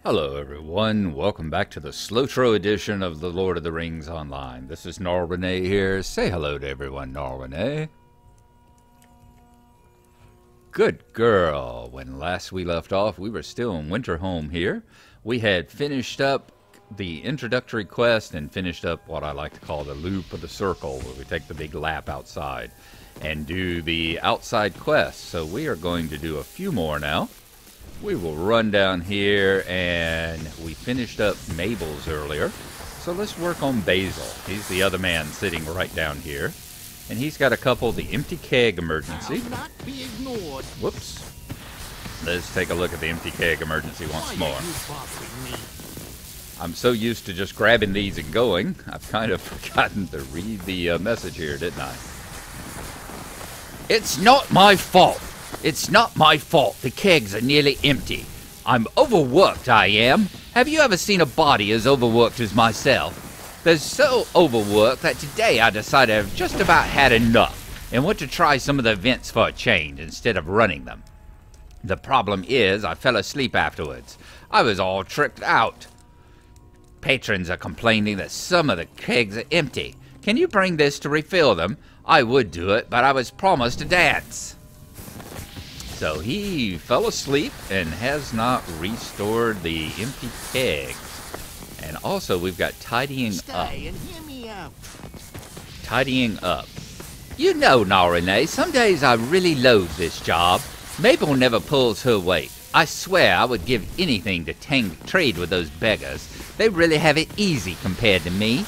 Hello everyone, welcome back to the SLOTRO edition of the Lord of the Rings Online. This is Gnarlrynae here. Say hello to everyone, Gnarlrynae. Good girl. When last we left off, we were still in Winterhome here. We had finished up the introductory quest and finished up what I like to call the loop of the circle, where we take the big lap outside and do the outside quest. So we are going to do a few more now. We will run down here, and we finished up Mabel's earlier. So let's work on Basil. He's the other man sitting right down here. And he's got a couple, the empty keg emergency. Whoops. Let's take a look at the empty keg emergency once more. I'm so used to just grabbing these and going, I've kind of forgotten to read the message here, didn't I? It's not my fault. It's not my fault the kegs are nearly empty. I'm overworked, I am. Have you ever seen a body as overworked as myself? They're so overworked that today I decided I've just about had enough and want to try some of the events for a change instead of running them. The problem is I fell asleep afterwards. I was all tricked out. Patrons are complaining that some of the kegs are empty. Can you bring this to refill them? I would do it, but I was promised a dance. So he fell asleep and has not restored the empty kegs. And also we've got tidying up. And hear me out. Tidying up. You know, Gnarlrynae, some days I really loathe this job. Mabel never pulls her weight. I swear I would give anything to trade with those beggars. They really have it easy compared to me.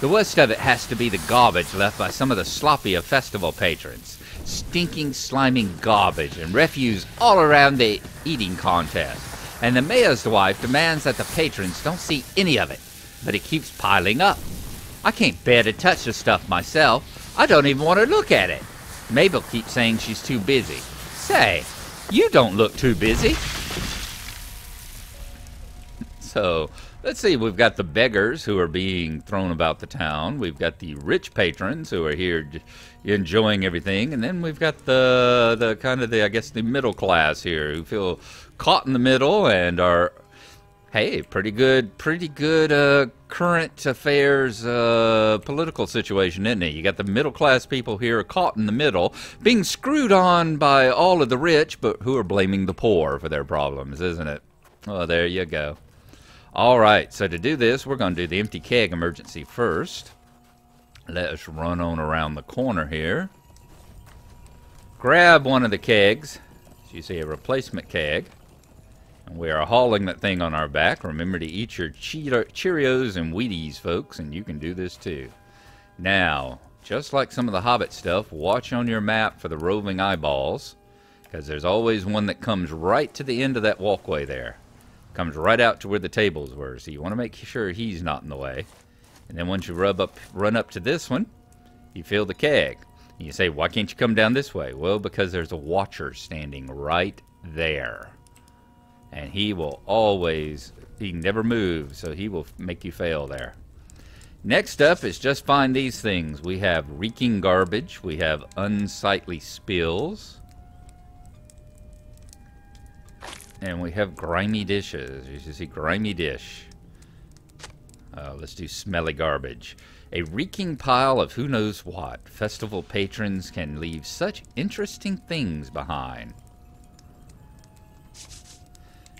The worst of it has to be the garbage left by some of the sloppier festival patrons. Stinking, sliming garbage and refuse all around the eating contest. And the mayor's wife demands that the patrons don't see any of it, but it keeps piling up. I can't bear to touch the stuff myself. I don't even want to look at it. Mabel keeps saying she's too busy. Say, you don't look too busy. So, let's see, we've got the beggars who are being thrown about the town. We've got the rich patrons who are here enjoying everything. And then we've got the kind of the, I guess, the middle class here who feel caught in the middle and are, hey, pretty good current affairs political situation, isn't it? You got the middle class people here caught in the middle, being screwed on by all of the rich, but who are blaming the poor for their problems, isn't it? Oh, there you go. All right, so to do this, we're going to do the empty keg emergency first. Let us run on around the corner here. Grab one of the kegs. So you see a replacement keg. And we are hauling that thing on our back. Remember to eat your Cheerios and Wheaties, folks, and you can do this too. Now, just like some of the Hobbit stuff, watch on your map for the roving eyeballs, because there's always one that comes right to the end of that walkway there. Comes right out to where the tables were, so you want to make sure he's not in the way. And then once you run up to this one, you fill the keg. And you say, why can't you come down this way? Well, because there's a watcher standing right there. And he will always, he never moves, so he will make you fail there. Next up is just find these things. We have reeking garbage. We have unsightly spills. And we have grimy dishes. You should see grimy dish. Let's do smelly garbage. A reeking pile of who knows what. Festival patrons can leave such interesting things behind.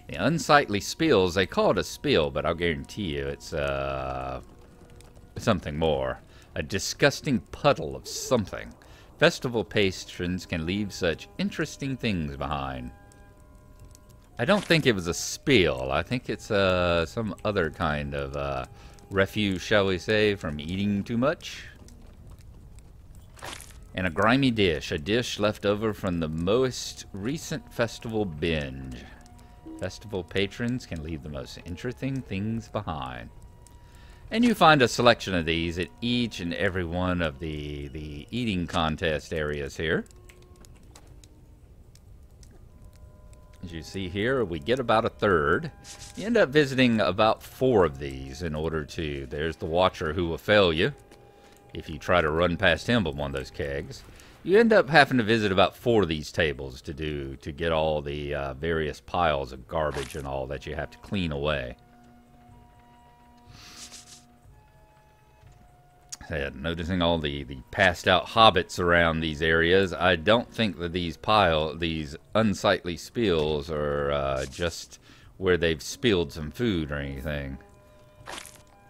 The unsightly spills, they call it a spill, but I'll guarantee you it's something more. A disgusting puddle of something. Festival patrons can leave such interesting things behind. I don't think it was a spill. I think it's some other kind of refuse, shall we say, from eating too much. And a grimy dish. A dish left over from the most recent festival binge. Festival patrons can leave the most interesting things behind. And you find a selection of these at each and every one of the eating contest areas here. As you see here, we get about a third. You end up visiting about 4 of these in order to... There's the watcher who will fail you if you try to run past him with one of those kegs. You end up having to visit about 4 of these tables to get all the various piles of garbage and all that you have to clean away. Noticing all the passed out hobbits around these areas, I don't think that these unsightly spills are just where they've spilled some food or anything.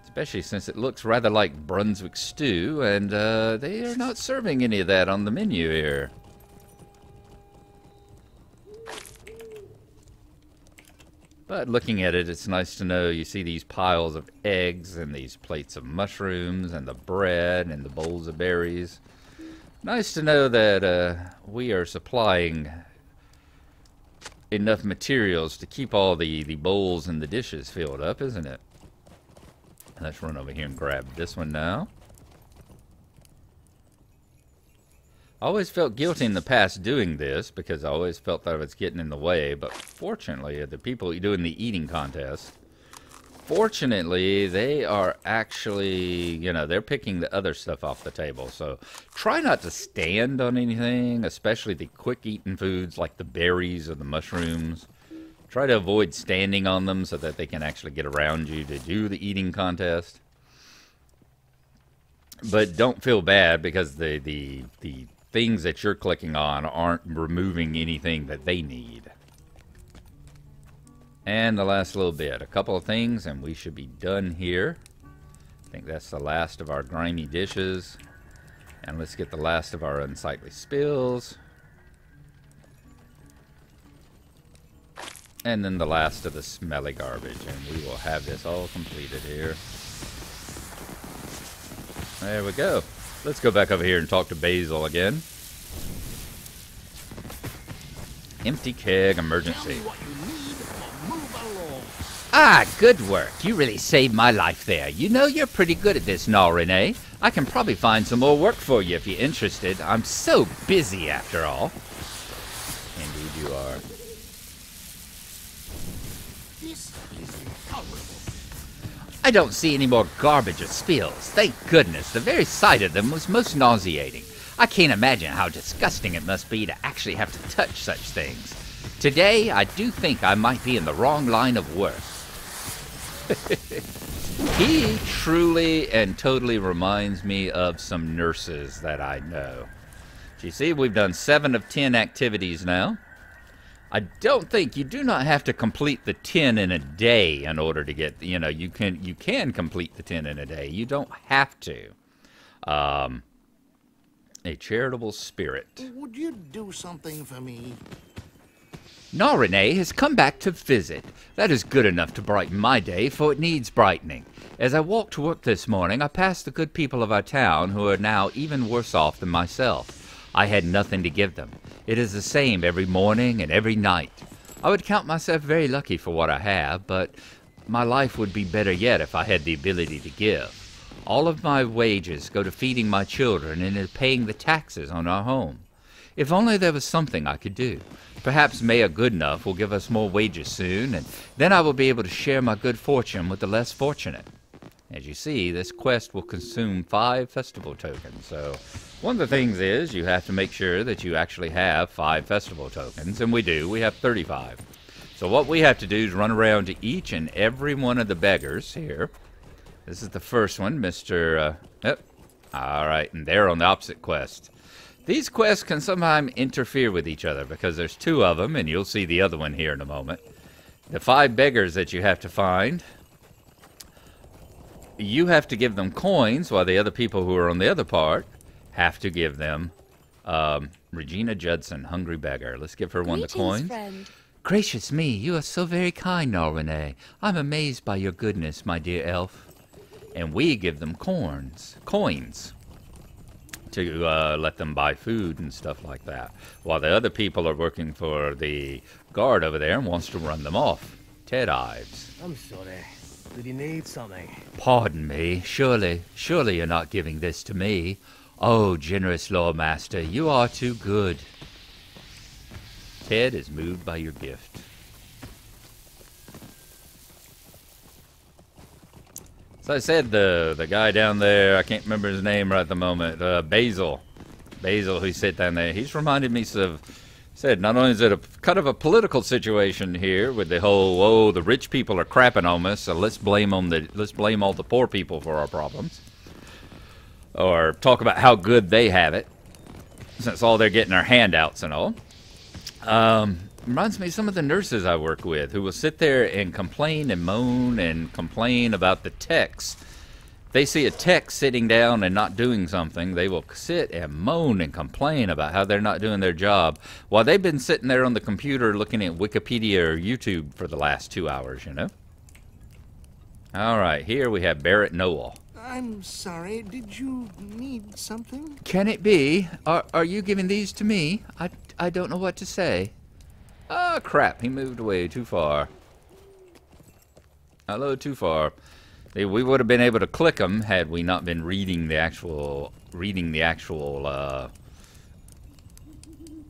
Especially since it looks rather like Brunswick stew, and they are not serving any of that on the menu here. But looking at it, it's nice to know you see these piles of eggs and these plates of mushrooms and the bread and the bowls of berries. Nice to know that we are supplying enough materials to keep all the bowls and the dishes filled up, isn't it? Let's run over here and grab this one now. I always felt guilty in the past doing this because I always felt that I was getting in the way, but fortunately, the people doing the eating contest, fortunately, they are actually, you know, they're picking the other stuff off the table. So try not to stand on anything, especially the quick-eating foods like the berries or the mushrooms. Try to avoid standing on them so that they can actually get around you to do the eating contest. But don't feel bad because the things that you're clicking on aren't removing anything that they need. And the last little bit, a couple of things, and we should be done here. I think that's the last of our grimy dishes. And let's get the last of our unsightly spills. And then the last of the smelly garbage, and we will have this all completed here. There we go. Let's go back over here and talk to Basil again. Empty keg emergency. Ah, good work. You really saved my life there. You know you're pretty good at this, Gnarlrynae. I can probably find some more work for you if you're interested. I'm so busy after all. Indeed you are. This is intolerable. I don't see any more garbage or spills. Thank goodness. The very sight of them was most nauseating. I can't imagine how disgusting it must be to actually have to touch such things. Today, I do think I might be in the wrong line of work. He truly and totally reminds me of some nurses that I know. You see, we've done 7 of 10 activities now. I don't think you do not have to complete the 10 in a day in order to get, you know, you can complete the 10 in a day. You don't have to. A charitable spirit. Would you do something for me? Gnarlrynae has come back to visit. That is good enough to brighten my day, for it needs brightening. As I walked to work this morning, I passed the good people of our town who are now even worse off than myself. I had nothing to give them. It is the same every morning and every night. I would count myself very lucky for what I have, but my life would be better yet if I had the ability to give. All of my wages go to feeding my children and to paying the taxes on our home. If only there was something I could do. Perhaps Mayor Goodenough will give us more wages soon, and then I will be able to share my good fortune with the less fortunate. As you see, this quest will consume 5 festival tokens, so one of the things is you have to make sure that you actually have 5 festival tokens, and we do. We have 35. So what we have to do is run around to each and every one of the beggars here. This is the first one, Mr. Yep. All right, and they're on the opposite quest. These quests can sometimes interfere with each other because there's 2 of them, and you'll see the other one here in a moment. The 5 beggars that you have to find, you have to give them coins, while the other people who are on the other part have to give them Regina Judson, hungry beggar. Let's give her one of the coins. Friend. Gracious me, you are so very kind, Gnarlrynae. I'm amazed by your goodness, my dear elf. And we give them coins to let them buy food and stuff like that, while the other people are working for the guard over there and wants to run them off. Ted Ives. I'm sorry. Did you need something? Pardon me. Surely you're not giving this to me. Oh, generous Lord Master, you are too good. Ted is moved by your gift. So I said the guy down there, I can't remember his name right at the moment, Basil. Basil, who sit down there, he's reminded me of, said, not only is it a kind of a political situation here with the whole, oh, the rich people are crapping on us, so let's blame all the poor people for our problems, or talk about how good they have it, since all they're getting are handouts and all. Reminds me of some of the nurses I work with who will sit there and complain and moan and complain about the techs. They see a tech sitting down and not doing something, they will sit and moan and complain about how they're not doing their job while they've been sitting there on the computer looking at Wikipedia or YouTube for the last 2 hours, you know? Alright, here we have Barrett Noel. I'm sorry, did you need something? Can it be? Are you giving these to me? I don't know what to say. Oh, crap, he moved away too far. Hello, too far. We would have been able to click them had we not been reading the actual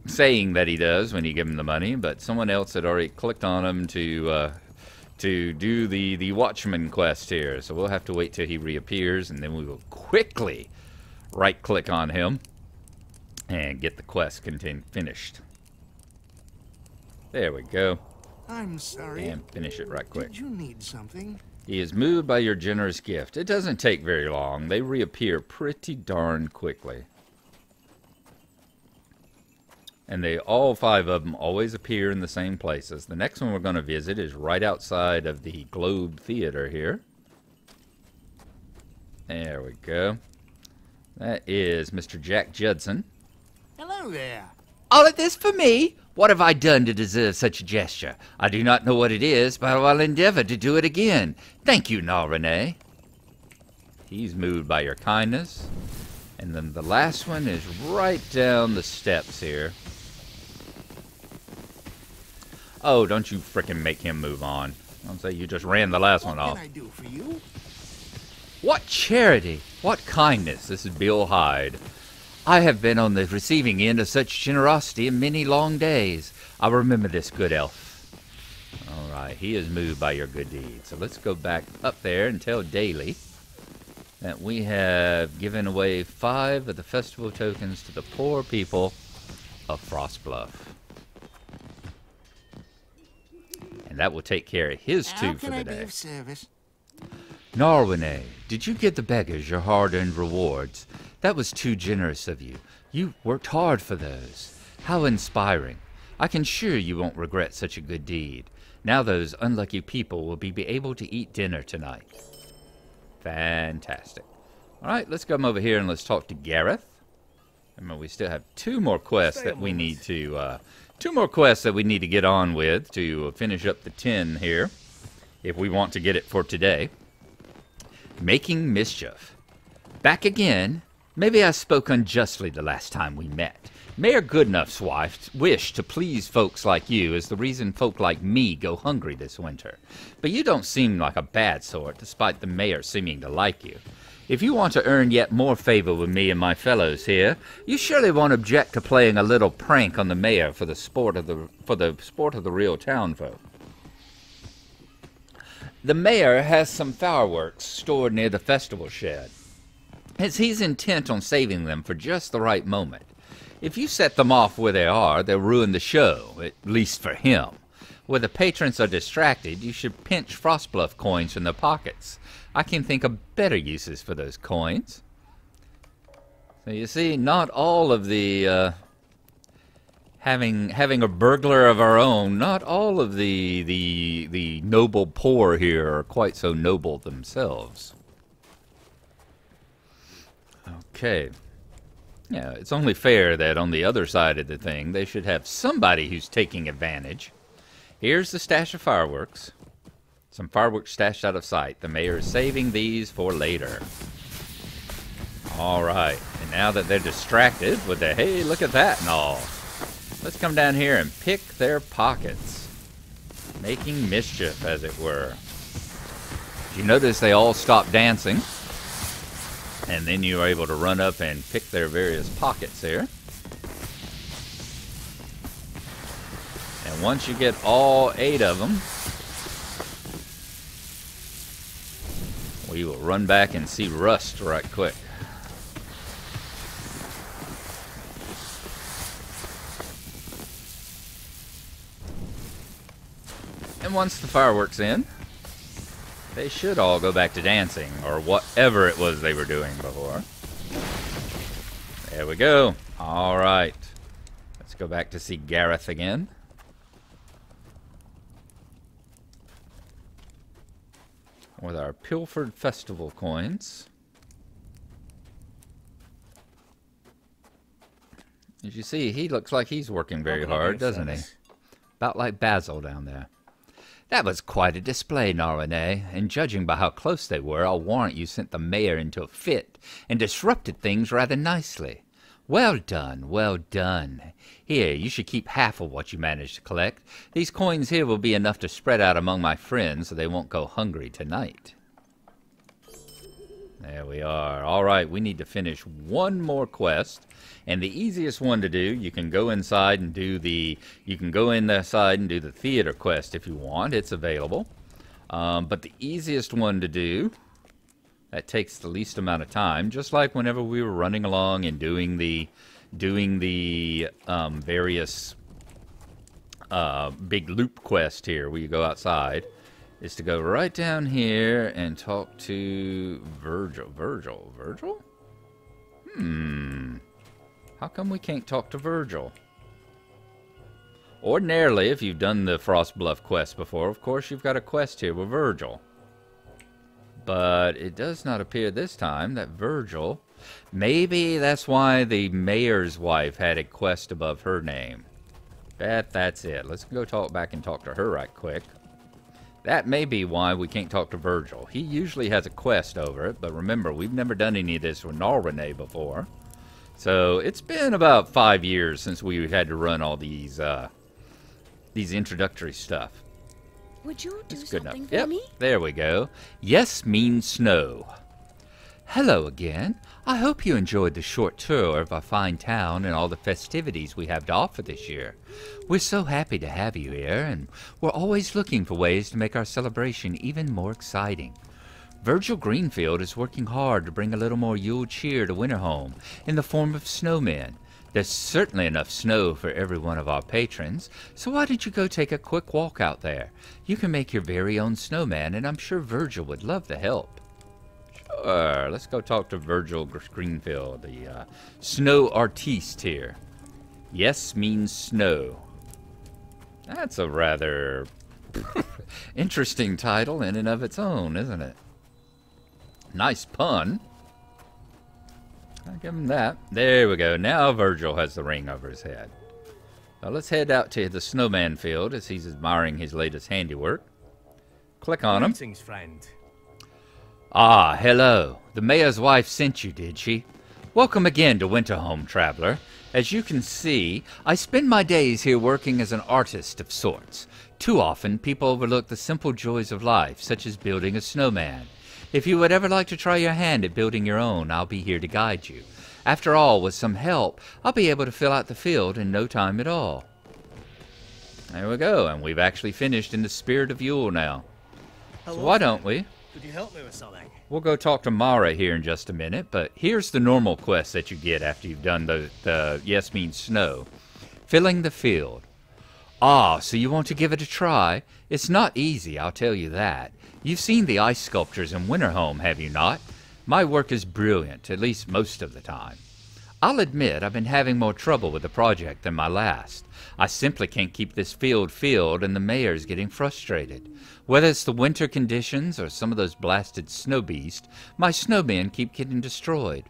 saying that he does when you give him the money, but someone else had already clicked on him to do the Watchman quest here. So we'll have to wait till he reappears, and then we will quickly right-click on him and get the quest finished. There we go. I'm sorry. And finish it right quick. Did you need something? He is moved by your generous gift. It doesn't take very long. They reappear pretty darn quickly. And all 5 of them always appear in the same places. The next one we're going to visit is right outside of the Globe Theater here. There we go. That is Mr. Jack Judson. Hello there. All of this for me? What have I done to deserve such a gesture? I do not know what it is, but I will endeavor to do it again. Thank you, Gnarlrynae. He's moved by your kindness. And then the last one is right down the steps here. Oh, don't you frickin' make him move on. I'll say you just ran the last one off. What can I do for you? What charity, what kindness. This is Bill Hyde. I have been on the receiving end of such generosity in many long days. I'll remember this, good elf. Alright, he is moved by your good deeds. So let's go back up there and tell Daly that we have given away 5 of the festival tokens to the poor people of Frostbluff. And that will take care of his 2 for the day. How can I be of service? Gnarlrynae, did you give the beggars your hard-earned rewards? That was too generous of you. You worked hard for those. How inspiring. I can assure you won't regret such a good deed. Now those unlucky people will be able to eat dinner tonight. Fantastic. Alright, let's come over here and let's talk to Gareth. Remember, we still have 2 more quests that we need to... 2 more quests that we need to get on with to finish up the 10 here, if we want to get it for today. Making Mischief. Back again. Maybe I spoke unjustly the last time we met. Mayor Goodenoug's wife wished to please folks like you is the reason folk like me go hungry this winter. But you don't seem like a bad sort, despite the mayor seeming to like you. If you want to earn yet more favor with me and my fellows here, you surely won't object to playing a little prank on the mayor for the sport of the real townfolk. The mayor has some fireworks stored near the festival shed, as he's intent on saving them for just the right moment. If you set them off where they are, they'll ruin the show, at least for him. Where the patrons are distracted, you should pinch Frostbluff coins from their pockets. I can think of better uses for those coins. So you see, not all of the, having a burglar of our own, not all of the noble poor here are quite so noble themselves. Okay. Yeah, it's only fair that on the other side of the thing, they should have somebody who's taking advantage. Here's the stash of fireworks. Some fireworks stashed out of sight. The mayor is saving these for later. Alright, and now that they're distracted with the, hey, look at that and all, let's come down here and pick their pockets. Making mischief, as it were. You notice they all stop dancing. And then you're able to run up and pick their various pockets there. And once you get all 8 of them, we will run back and see Rust right quick. And once the fireworks end, they should all go back to dancing, or whatever it was they were doing before. There we go. Alright. Let's go back to see Gareth again. With our pilfered festival coins. As you see, he looks like he's working very hard, doesn't he? About like Basil down there. That was quite a display, Gnarlrynae, and judging by how close they were, I'll warrant you sent the mayor into a fit and disrupted things rather nicely. Well done, well done. Here, you should keep half of what you managed to collect. These coins here will be enough to spread out among my friends so they won't go hungry tonight. There we are. Alright, we need to finish one more quest. And the easiest one to do, you can go inside and do the... You can go inside and do the theater quest if you want. It's available. But the easiest one to do... That takes the least amount of time, just like whenever we were running along and doing the various big loop quest here, where you go outside, is to go right down here and talk to Virgil. Virgil? How come we can't talk to Virgil? Ordinarily, if you've done the Frostbluff quest before, of course you've got a quest here with Virgil. But it does not appear this time that Virgil... Maybe that's why the mayor's wife had a quest above her name. That's it. Let's go back and talk to her right quick. That may be why we can't talk to Virgil. He usually has a quest over it, but remember, we've never done any of this with Gnarlrynae before. So it's been about 5 years since we had to run all these introductory stuff. Would you do That's good something enough. for me? There we go. Yes means snow. Hello again. I hope you enjoyed the short tour of our fine town and all the festivities we have to offer this year. We're so happy to have you here, and we're always looking for ways to make our celebration even more exciting. Virgil Greenfield is working hard to bring a little more Yule cheer to Winterhome in the form of snowmen. There's certainly enough snow for every one of our patrons, so why don't you go take a quick walk out there? You can make your very own snowman, and I'm sure Virgil would love the help. Sure, let's go talk to Virgil Greenfield, the snow artiste here. Yes means snow. That's a rather interesting title in and of its own, isn't it? Nice pun. I'll give him that. There we go. Now Virgil has the ring over his head. So let's head out to the snowman field as he's admiring his latest handiwork. Click on him. Greetings, friend. Ah, hello. The mayor's wife sent you, did she? Welcome again to Winterhome, traveler. As you can see, I spend my days here working as an artist of sorts. Too often, people overlook the simple joys of life, such as building a snowman. If you would ever like to try your hand at building your own, I'll be here to guide you. After all, with some help, I'll be able to fill out the field in no time at all. There we go, and we've actually finished in the spirit of Yule now. Hello, So why don't we? Could you help me with something? We'll go talk to Mara here in just a minute, but here's the normal quest that you get after you've done the yes means snow. Filling the field. Ah, so you want to give it a try? It's not easy, I'll tell you that. You've seen the ice sculptures in Winterhome, have you not? My work is brilliant, at least most of the time. I'll admit I've been having more trouble with the project than my last. I simply can't keep this field filled, and the mayor's getting frustrated. Whether it's the winter conditions or some of those blasted snow beasts, my snowmen keep getting destroyed.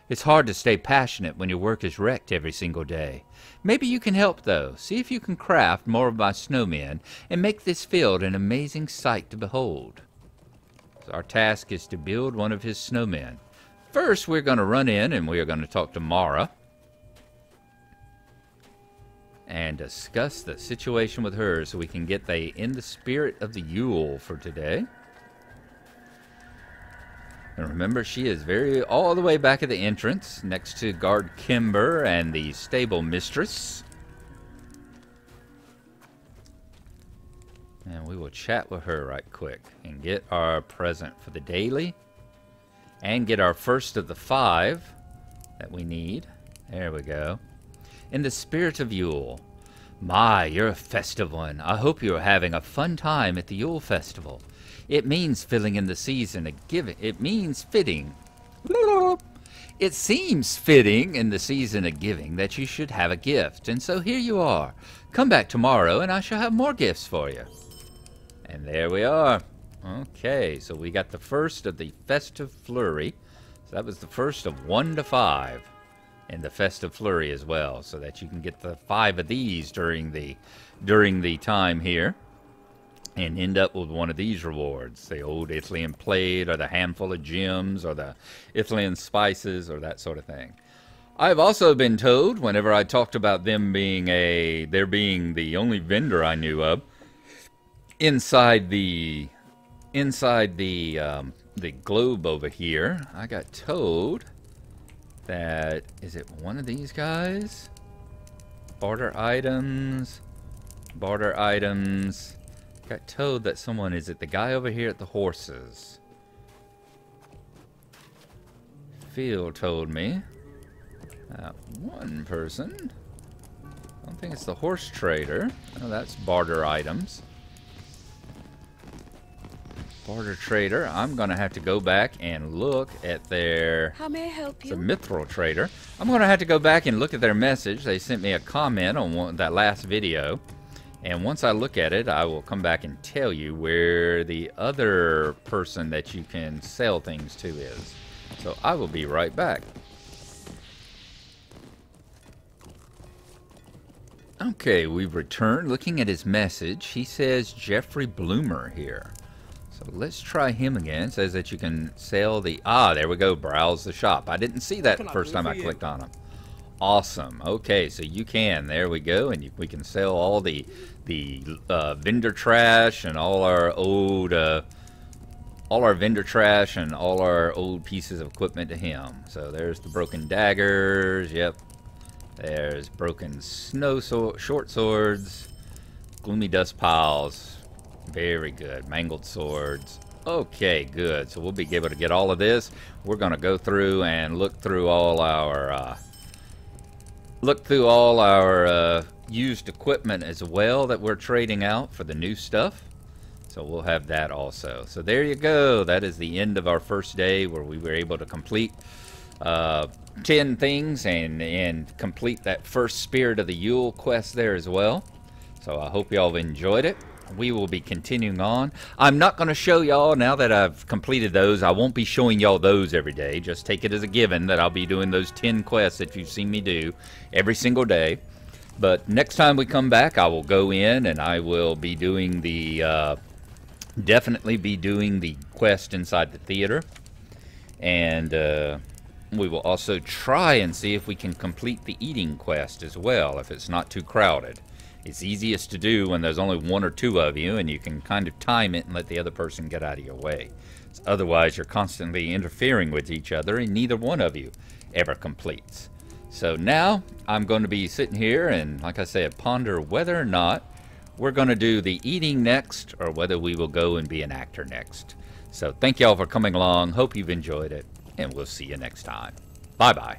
It's hard to stay passionate when your work is wrecked every single day. Maybe you can help, though. See if you can craft more of my snowmen and make this field an amazing sight to behold. So our task is to build one of his snowmen. First, we're going to run in and we are going to talk to Mara and discuss the situation with her so we can get in the spirit of the Yule for today. And remember, she is all the way back at the entrance, next to Guard Kimber and the stable mistress. And we will chat with her right quick and get our present for the daily. And get our first of the 5 that we need. There we go. In the spirit of Yule. My, you're a festive one. I hope you're having a fun time at the Yule Festival. It means filling in the season of giving. It means fitting. It seems fitting in the season of giving that you should have a gift. And so here you are. Come back tomorrow and I shall have more gifts for you. And there we are. Okay, so we got the first of the Festive Flurry. So that was the first of 1 to 5. And the Festive Flurry as well, so that you can get the 5 of these during the time here, and end up with one of these rewards: the old Ithlian plate, or the handful of gems, or the Ithlian spices, or that sort of thing. I've also been told, whenever I talked about them being there being the only vendor I knew of inside the globe over here, I got told that, is it one of these guys? Barter items. Got told that someone, is it the guy over here at the horses? Phil told me. One person. I don't think it's the horse trader. No, that's barter items. Barter trader. I'm going to have to go back and look at their... How may I help you? It's a mithril trader. I'm going to have to go back and look at their message. They sent me a comment on that last video. And once I look at it, I will come back and tell you where the other person that you can sell things to is. So I will be right back. Okay, we've returned. Looking at his message, he says Jeffrey Bloomer here. So let's try him again. It says that you can sell the... there we go. Browse the shop. I didn't see that the first time I clicked on him. Awesome. Okay, so you can. There we go. And we can sell all the vendor trash and all our old... vendor trash and all our old pieces of equipment to him. So there's the broken daggers. Yep. There's broken short swords. Gloomy dust piles. Very good. Mangled swords. Okay, good. So we'll be able to get all of this. We're going to go through and look through all our used equipment as well that we're trading out for the new stuff. So we'll have that also. So there you go. That is the end of our first day, where we were able to complete 10 things and complete that first Spirit of the Yule quest there as well. So I hope y'all have enjoyed it. We will be continuing on. I'm not going to show y'all, now that I've completed those, I won't be showing y'all those every day. Just take it as a given that I'll be doing those 10 quests that you've seen me do every single day. But next time we come back, I will go in and I will be doing the, definitely be doing the quest inside the theater. And we will also try and see if we can complete the eating quest as well, if it's not too crowded. It's easiest to do when there's only 1 or 2 of you, and you can kind of time it and let the other person get out of your way. Otherwise, you're constantly interfering with each other, and neither one of you ever completes. So now, I'm going to be sitting here and, like I said, ponder whether or not we're going to do the eating next, or whether we will go and be an actor next. So thank y'all for coming along. Hope you've enjoyed it, and we'll see you next time. Bye-bye.